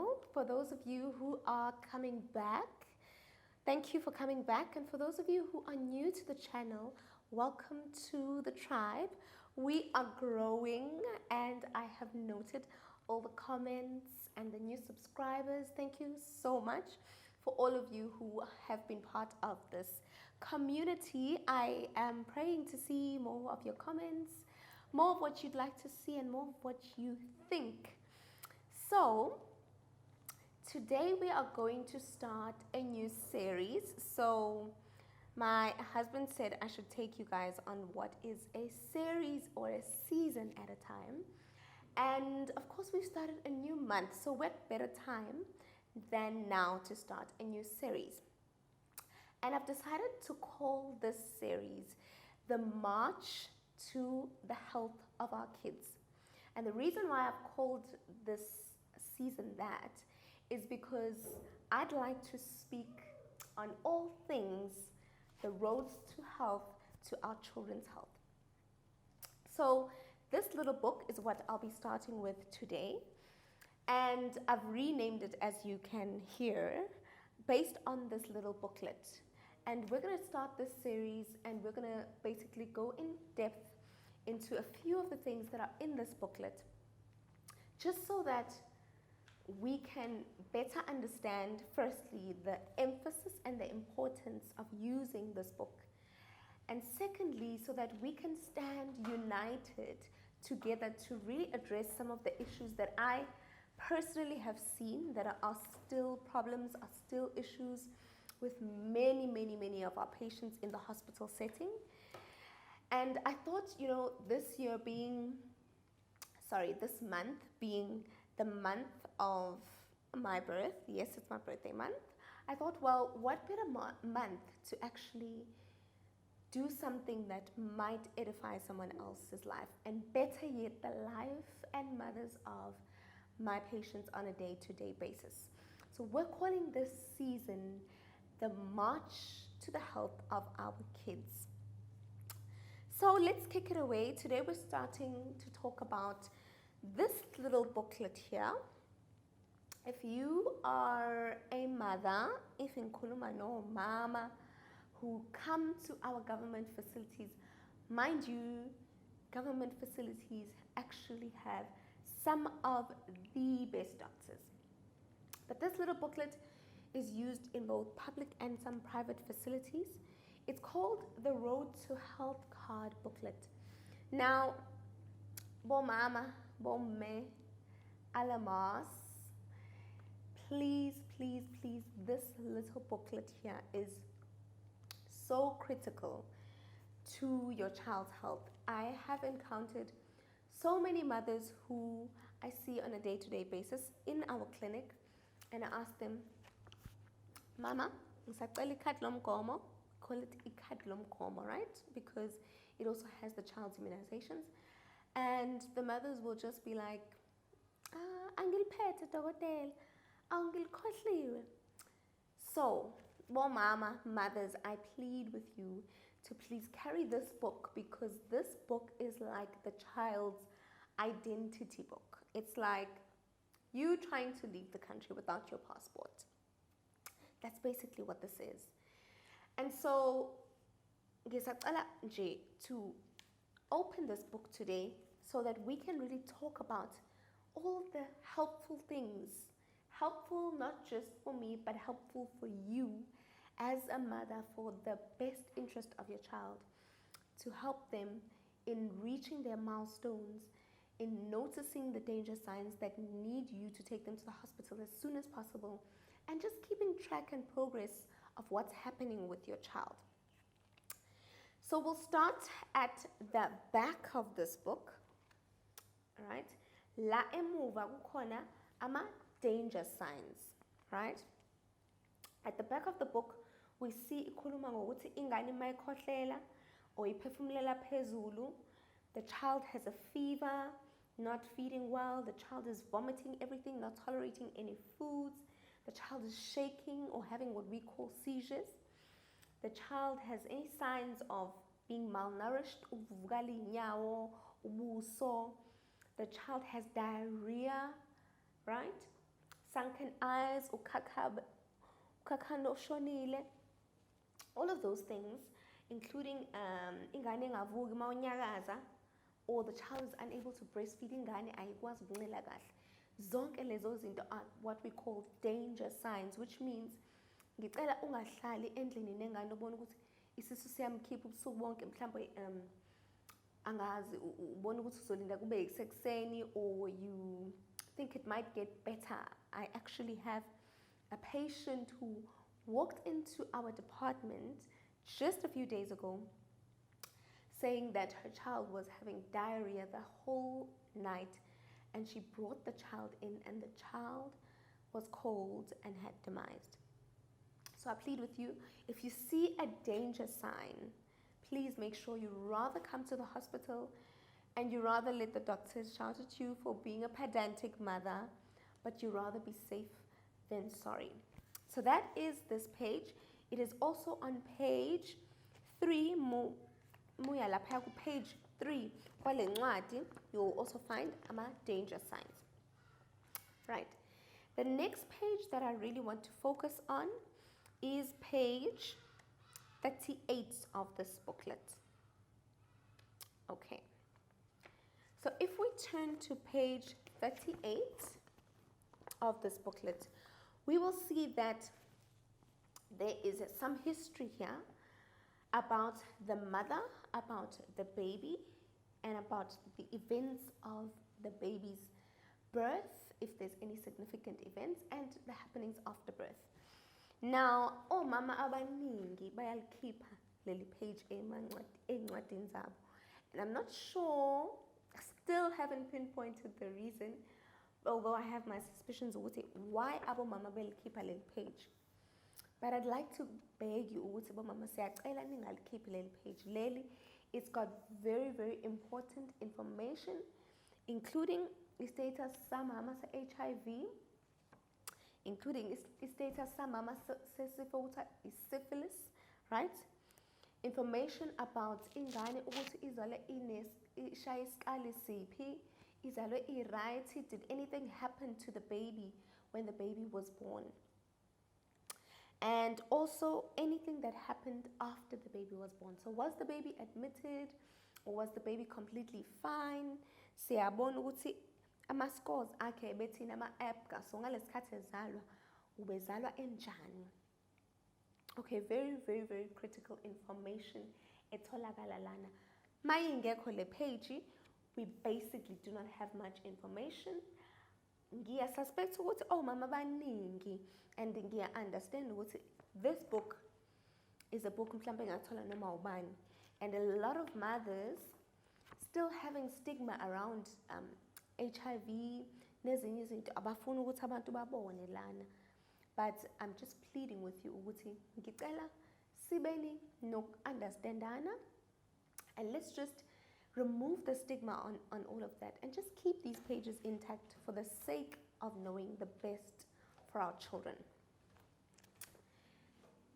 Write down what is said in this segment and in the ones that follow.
channel. For those of you who are coming back, thank you for coming back. And for those of you who are new to the channel, welcome to the tribe. We are growing, and I have noted all the comments and the new subscribers. Thank you so much for all of you who have been part of this community. I am praying to see more of your comments, more of what you'd like to see, and more of what you think. So, today we are going to start a new series. So, my husband said I should take you guys on what is a series or a season at a time. And of course, we've started a new month, so what better time than now to start a new series? And I've decided to call this series The March to the Health of Our Kids. And the reason why I've called this season that is because I'd like to speak on all things the roads to health, to our children's health. So this little book is what I'll be starting with today, and I've renamed it, as you can hear, based on this little booklet. And we're going to start this series, and we're going to basically go in depth into a few of the things that are in this booklet, just so that we can better understand, firstly, the emphasis and the importance of using this book. And secondly, so that we can stand united together to really address some of the issues that I personally have seen that are still problems, are still issues with many of our patients in the hospital setting. And I thought, this month being the month of my birth, yes, it's my birthday month, I thought, well, what better month to actually do something that might edify someone else's life, and better yet, the life and mothers of my patients on a day-to-day basis. So we're calling this season the March to the Health of Our Kids. So let's kick it away. Today we're starting to talk about this little booklet here. If you are a mother, if inkhuluma no mama, who come to our government facilities, mind you, government facilities actually have some of the best doctors. But this little booklet is used in both public and some private facilities. It's called the Road to Health Card booklet. Now, bo mama, bo me, alamas, please, this little booklet here is so critical to your child's health. I have encountered so many mothers who I see on a day-to-day basis in our clinic, and I ask them, Mama, ngisacela ikhadi lomgomo, call it ikhadi lomgomo, right? Because it also has the child's immunizations. And the mothers will just be like, angiliphethe dokotela, angilkhohliwe. So, well, mama, mothers, I plead with you to please carry this book, because this book is like the child's identity book. It's like you trying to leave the country without your passport. That's basically what this is. And so, ngisacela nje to open this book today so that we can really talk about all the helpful things. Helpful not just for me, but helpful for you as a mother, for the best interest of your child, to help them in reaching their milestones, in noticing the danger signs that need you to take them to the hospital as soon as possible, and just keeping track and progress of what's happening with your child. So we'll start at the back of this book, all right? La emuva kukhona ama danger signs, right? At the back of the book, we see ikhuluma ngokuthi ingane mayikhohlela or iphefumulela phezulu, the child has a fever, not feeding well, the child is vomiting everything, not tolerating any foods, the child is shaking or having what we call seizures, the child has any signs of being malnourished, uvuvukala inyawo, ubuso, the child has diarrhea, right? sunken eyes, ukakhanda oshonile, all of those things, including ingane engavuki mawunyakaza, or the child is unable to breastfeed, ingane ayikwazi ukuncela kahle. Zonke lezo zinto are what we call danger signs, which means ngicela ungahlali endlini nengane ubona ukuthi isisu siyamkhipha ubusuku bonke, mhlawumbe angazi ubona ukuthi uzolinda kube yikusekuseni, or you think it might get better. I actually have a patient who walked into our department just a few days ago saying that her child was having diarrhea the whole night, and she brought the child in and the child was cold and had demised. So I plead with you, if you see a danger sign, please make sure you rather come to the hospital and you rather let the doctors shout at you for being a pedantic mother, but you rather be safe than sorry. So that is this page. It is also on page 3, page 3, you'll also find danger signs. Right. The next page that I really want to focus on is page 38 of this booklet. Okay. So if we turn to page 38 of this booklet, we will see that there is some history here about the mother, about the baby, and about the events of the baby's birth, if there's any significant events, and the happenings after birth. Now, omama abaningi bayalikhipha leli page encwadini zabo, and I'm not sure, I still haven't pinpointed the reason, although I have my suspicions ukuthi why abomama belikhipha leli page. But I'd like to beg you ukuthi bomama siyacela ningalikhiphi leli page leli. It's got very, very important information, including status samama sa HIV, including status samama is syphilis, right? Information about ingane ukuthi izalwe ishaya isikali siphi, izalwe right, did anything happen to the baby when the baby was born? And also anything that happened after the baby was born. So was the baby admitted, or was the baby completely fine? Siyabona ukuthi ama-scores akhe bethina ama-APGAR, so ngalesikhathi ezalwa ubezalwa enjani. Okay, very, very, very critical information etholakala lana. Mayingekho le page, we basically do not have much information. Ngiya suspect ukuthi omama baningi, and ngiya understand ukuthi this book is a book mhlawumbe engathola noma ubani, and a lot of mothers still having stigma around HIV nezinye izinto abafuna ukuthi abantu babone lana. But I'm just pleading with you ukuthi ngicela sibeni noku-understandana, and let's just remove the stigma on all of that and just keep these pages intact for the sake of knowing the best for our children.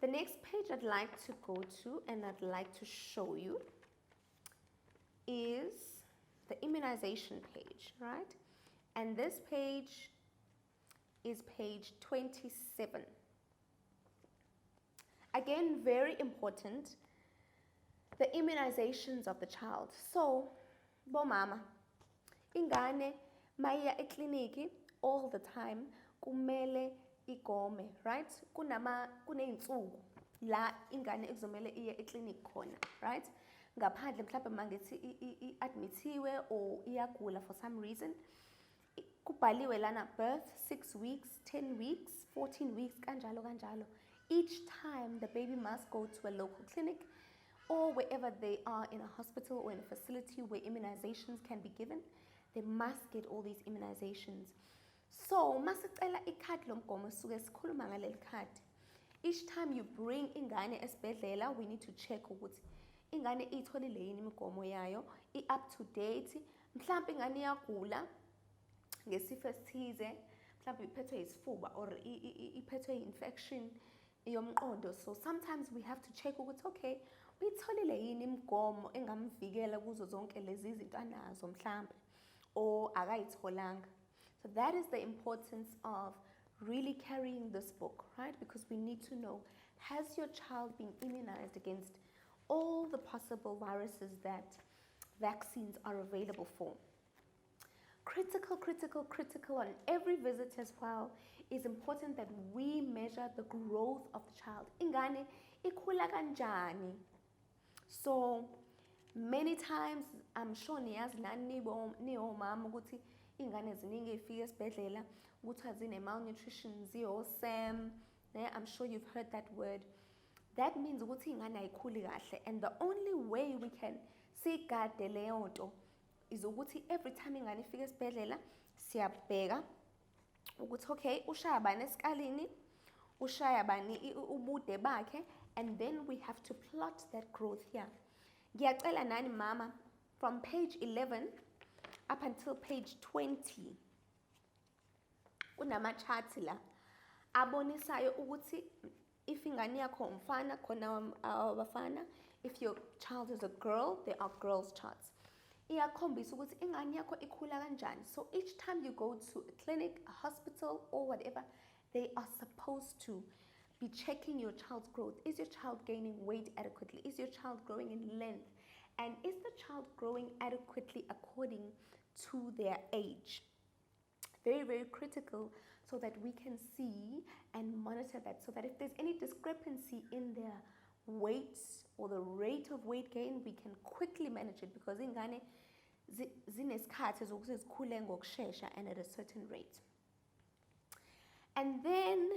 The next page I'd like to go to and I'd like to show you is the immunization page, right? And this page is page 27. Again, very important, the immunizations of the child. So, bomama, ingane maya ekliniki all the time, kumele igome, right? Kuneyinsuku la ingane ekuzomele iye ekliniki khona, right? Ngaphandle mhlawumbe mangithi i-admithiwe or iyagula for some reason, kubhaliwe lana birth 6 weeks, 10 weeks, 14 weeks, kanjalo kanjalo. Each time the baby must go to a local clinic or wherever they are in a hospital or in a facility where immunizations can be given, they must get all these immunizations. So, masicela ikhadi lomgomo suke sikhuluma ngaleli khadi. Each time you bring ingane esibhedlela, we need to check ukuthi ingane itholile yini imigomo yayo, i-up to date. Mhlawumbe ingane iyagula ngesifo esithize, mhlawumbe iphethwe isifuba or iphethwe infection yomqondo. So sometimes we have to check ukuthi okay, uyitholile yini imigomo engamvikela kuzo zonke lezi zinto anazo mhlawumbe, or akayitholanga. So that is the importance of really carrying this book, right? Because we need to know, has your child been immunized against all the possible viruses that vaccines are available for? Critical, critical, critical on every visit as well is important that we measure the growth of the child. Ingane ikhula kanjani? So many times, I'm sure niyazi nani niomama ukuthi ingane ziningi efika esibhedlela ukuthi zine-malnutrition, ziyo-SAM. I'm sure you've heard that word. That means ukuthi ingane ayikhuli kahle, and the only way we can sigade leyo nto is ukuthi every time ingane ifika esibhedlela siyabheka ukuthi okay, ushaya bani esikalini, ushaya bani ubude bakhe, and then we have to plot that growth here. Ngiyacela nani mama, from page 11 up until page 20 kunama-charts la abonisayo ukuthi if ingane yakho umfana khona abafana, if your child is a girl, there are girls charts. Iyakhombisa ukuthi ingane yakho ikhula kanjani. So each time you go to a clinic, a hospital, or whatever, they are supposed to be checking your child's growth. Is your child gaining weight adequately? Is your child growing in length? And is the child growing adequately according to their age? Very, very critical, so that we can see and monitor that, so that if there's any discrepancy in their weight or the rate of weight gain, we can quickly manage it, because ingane zinesikhathi zokuthi zikhule ngokushesha and at a certain rate. And then,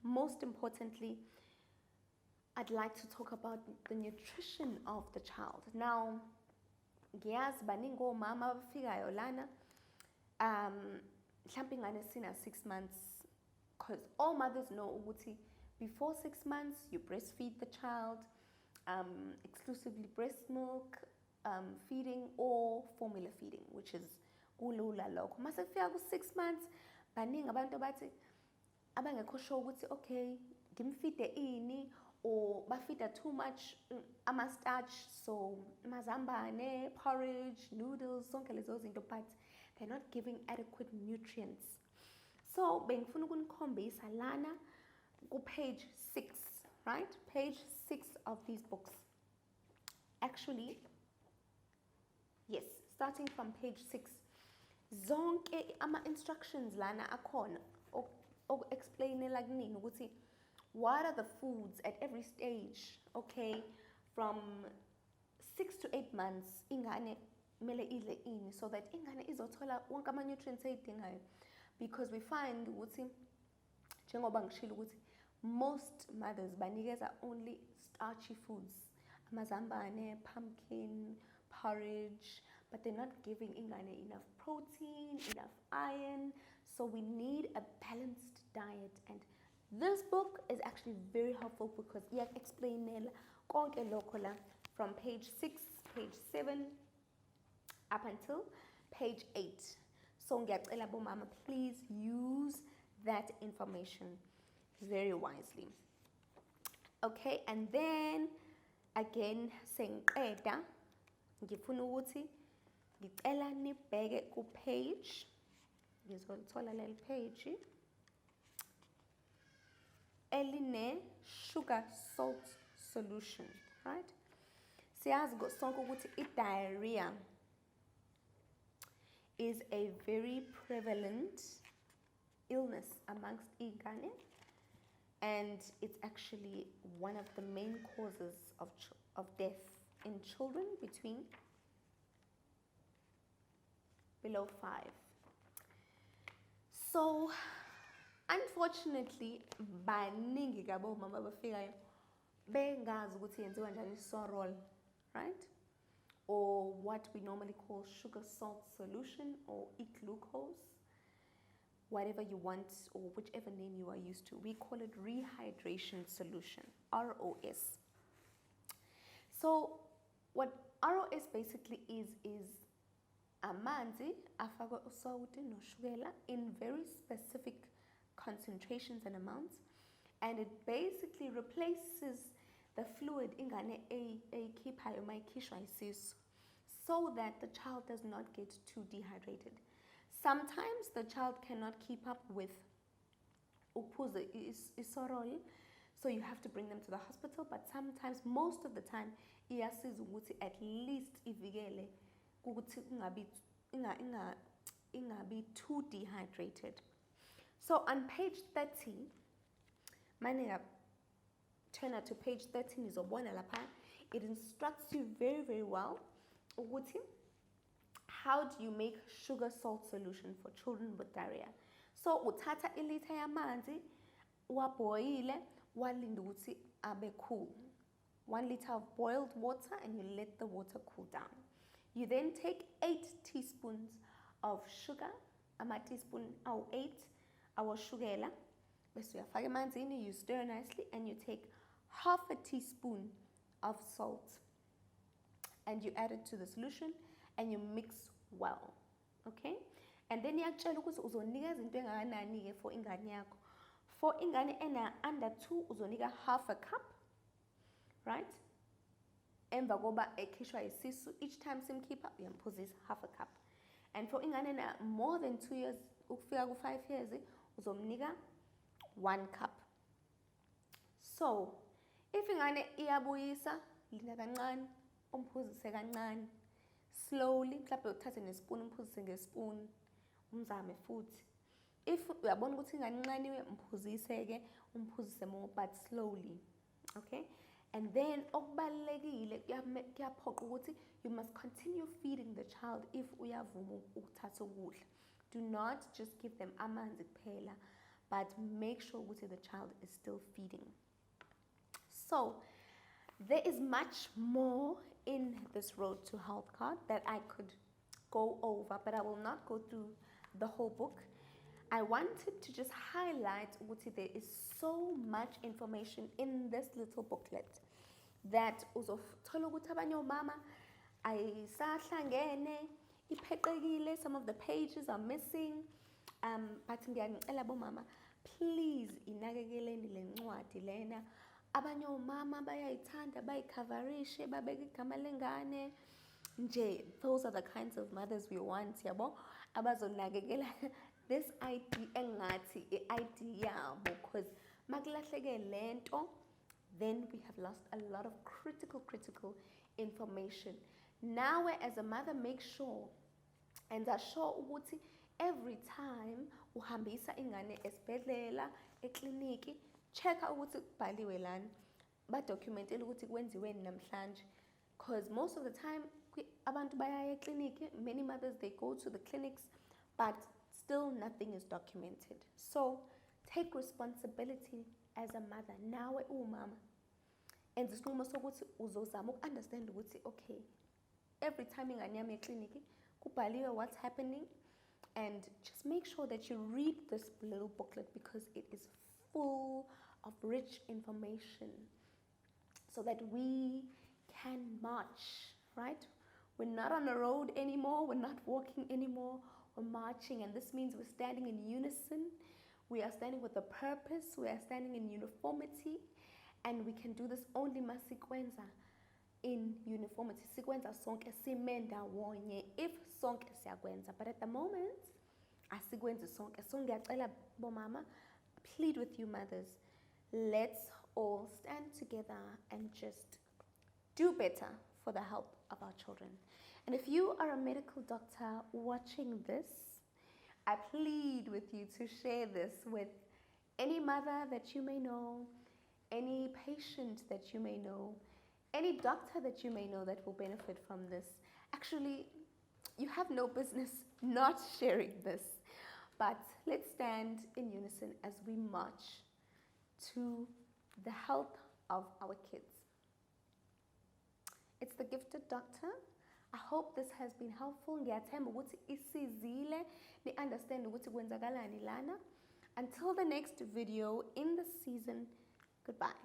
most importantly, I'd like to talk about the nutrition of the child. Now, ngiyazi baningi omama abafikayo lana mhlawumbe ingane sina 6 months, because all mothers know ukuthi before 6 months you breastfeed the child, exclusively breast milk feeding or formula feeding, which is kulula lokho. Mase kufika ku-6 months, baningi abantu abathi abangekho sure ukuthi okay, ngimfide ini, or bafida too much ama-starch, so mazambane, porridge, noodles, zonke lezo zinto, but they're not giving adequate nutrients. So bengifuna ukunikhombisa lana ku page 6, right? Page 6 of these books. Actually, yes, starting from page 6. Zonke ama-instructions lana akhona explainela kunini ukuthi what are the foods at every stage, okay? From 6 to 8 months, ingane mele idle ini, so that ingane izothola wonke ama-nutrients eyidingayo. Because we find ukuthi njengoba ngishilo ukuthi most mothers banikeza only starchy foods, amazambane, pumpkin, porridge, but they're not giving ingane enough protein, enough iron. So we need a balanced diet, and this book is actually very helpful because explainela konke lokho la from page 6, page 7 up until page 8. So ngiyacela bomama, please use that information very wisely. Okay, and then again sengiqeda ngifuna ukuthi ngicela nibheke ku page, ngizolithola leli page eline sugar salt solution, right? Siyazi sonke ukuthi i-diarrhea is a very prevalent illness amongst ingane, and it's actually one of the main causes of death in children between below 5. So unfortunately, baningi kabo mama bafikayo bengazi ukuthi yenziwa njani sorrel, right? Or what we normally call sugar salt solution, or e-glucose, whatever you want, or whichever name you are used to. We call it rehydration solution, ROS. So what ROS basically is amanzi afakwe usawoti noshukela in very specific concentrations and amounts, and it basically replaces the fluid ingane eyikhiphayo mayikhishwa isisu, so that the child does not get too dehydrated. Sometimes the child cannot keep up with ukuphuza isorol, so you have to bring them to the hospital. But sometimes, most of the time, iyasiza ukuthi at least ivikele ukuthi ingabi too dehydrated. So on page 30, mane turn to page 13 izobona lapha. It instructs you very, very well ukuthi how do you make sugar salt solution for children with diarrhea. So uthatha ilitha yamanzi, waboile, walinda ukuthi abe cool. 1 liter of boiled water, and you let the water cool down. You then take 8 teaspoons of sugar, ama-teaspoon awu-8 awoshukela, bese uyafaka emanzini, you stir nicely, and you take half a teaspoon of salt, and you add it to the solution, and you mix well, okay? And then iyakutshela ukuthi uzonikeza into engakanani-ke for ingane yakho. For ingane under 2, uzonika half a cup, right? Emva koba ekhishwa isisu, each time simkhipha uyamphuzisa half a cup. And for ingane more than 2 years, ukufika ku 5 years, uzomnika 1 cup. So, if ingane iyabuyisa, linda kancane, umphuzise kancane, slowly, mhlawumbe uthathe nespoon, umphuzise ngespoon, umzame futhi. If uyabona ukuthi ingane incane umphuzise-ke, umphuzise more, but slowly, okay? And then okubalekile kuyaphoqa ukuthi you must continue feeding the child if uyavuma ukuthatha ukudla. Do not just give them amanzi kuphela, but make sure ukuthi the child is still feeding. So there is much more in this Road to Health card that I could go over, but I will not go through the whole book. I wanted to just highlight ukuthi there is so much information in this little booklet that uzothola ukuthi abanye omama ayisahlangene, ipheqekile, some of the pages are missing, but ngiyanicela bomama, please inakekeleni le ncwadi lena. Abanye omama bayayithanda, bayikhavarishe, babeke igama lengane nje. Those are the kinds of mothers we want, yabo, abazonakekela this ID engathi i-ID yabo, because makulahleke lento, then we have lost a lot of critical information. Now, as a mother, make sure and assure ukuthi every time uhambisa ingane esibhedlela, ekliniki, check ukuthi kubhaliwe lana, badocumentele ukuthi kwenziweni namhlanje, because most of the time abantu bayaya ekliniki, many mothers, they go to the clinics, but still nothing is documented. So take responsibility as a mother. Nawe umama, and isinqumo sokuthi uzozama uku-understand ukuthi okay, every time ingane yami ekliniki kubhaliwe what's happening, and just make sure that you read this little booklet because it is full of rich information so that we can march, right? We're not on the road anymore, we're not walking anymore, we're marching, and this means we're standing in unison, we are standing with a purpose, we are standing in uniformity, and we can do this only masikwenza in uniformity. Sikwenza sonke sime ndawonye if sonke siyakwenza, but at the moment asikwenzi sonke. So ngiyacela bomama, plead with you mothers, let's all stand together and just do better for the health of our children. And if you are a medical doctor watching this, I plead with you to share this with any mother that you may know, any patient that you may know, any doctor that you may know that will benefit from this. Actually, you have no business not sharing this, but let's stand in unison as we march to the health of our kids. It's the Gifted Doctor. I hope this has been helpful. Ngiyathemba ukuthi isizile ni understand ukuthi kwenzakalani lana. Until the next video in the season, goodbye.